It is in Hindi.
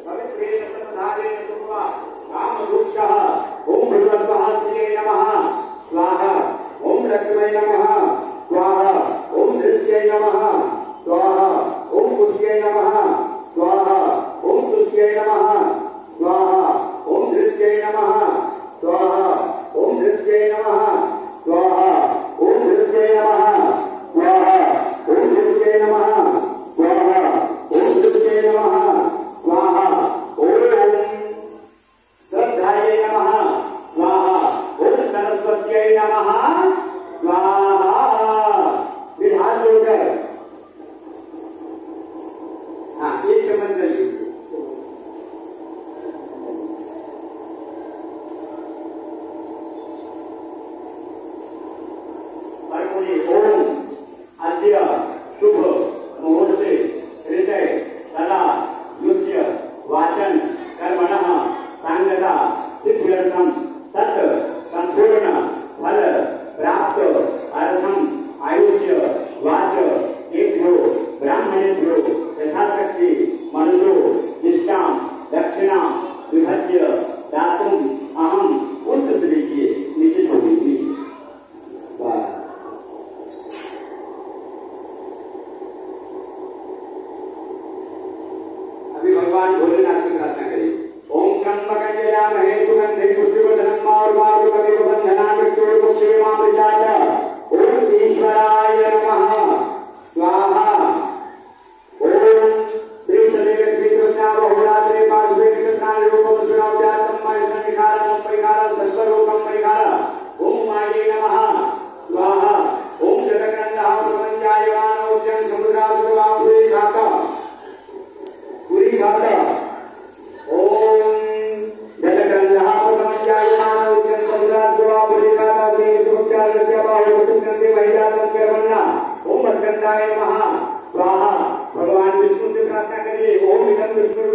पवित्रेण सतधारेण कृत्वा कामवृक्षः ओम भगवत्पाद्यै नमः स्वाहा ओम लक्ष्मै नमः स्वाहा ओम धृत्यै नमः स्वाहा ओम पुष्यै नमः स्वाहा ओम तुष्यै नमः स्वाहा ओम धृत्यै नमः स्वाहा ओम धृत्यै नमः स्वाहा ओम धृत्यै नमः स्वाहा ओम धृत्यै नमः स्वाहा ओम धृत्यै नमः स्वाहा ओम श्रद्धायै नमः स्वाहा ओम सरस्वत्यै नमः स्वाहा। विधान जोकर हाँ एक समझ लीजिए ओम अद्य शुभ मुहूर्ते हृदय तदा युज्य वाचन कर्मणः सांगता सिद्ध्यर्थम तत् संपूर्ण फल प्राप्त अर्थम आयुष्य वाच एभ्यो ब्राह्मणेभ्यो यथाशक्ति मनुषो निष्ठाम दक्षिणा विभज्य दातुम अहम उक्त लीजिए नीचे छोड़िए। भगवान भोलेनाथ की प्रार्थना करिए। ओम त्र्यंबकं यजामहे सुगंधिं पुष्टिवर्धनम् उर्वारुकमिव बन्धनान् मृत्योर्मुक्षीयमामृतात्। ओम ईश्वराय नमः स्वाहा। ओम त्रिशदेव श्रीकृष्णा बहुरात्रे पार्श्वे निकटनानि रूपं सुनावजातं मयसन्निखारं परिखारं सर्वरोगं परिखार। ओम माये नमः स्वाहा। ओम जगन्नाथ प्रपंचायमान उद्यं समुद्रासुरवापुरे घाता पूरी घाता। ओम जलकंदः प्रपंचायमान उद्यं समुद्रासुरवापुरे घाता देवोपचारस्य बाहुबुद्धंते महिलातं कर्मण्णा। ओम स्कंदाय नमः स्वाहा। भगवान विष्णु से प्रार्थना करिए। ओम इदं विष्णु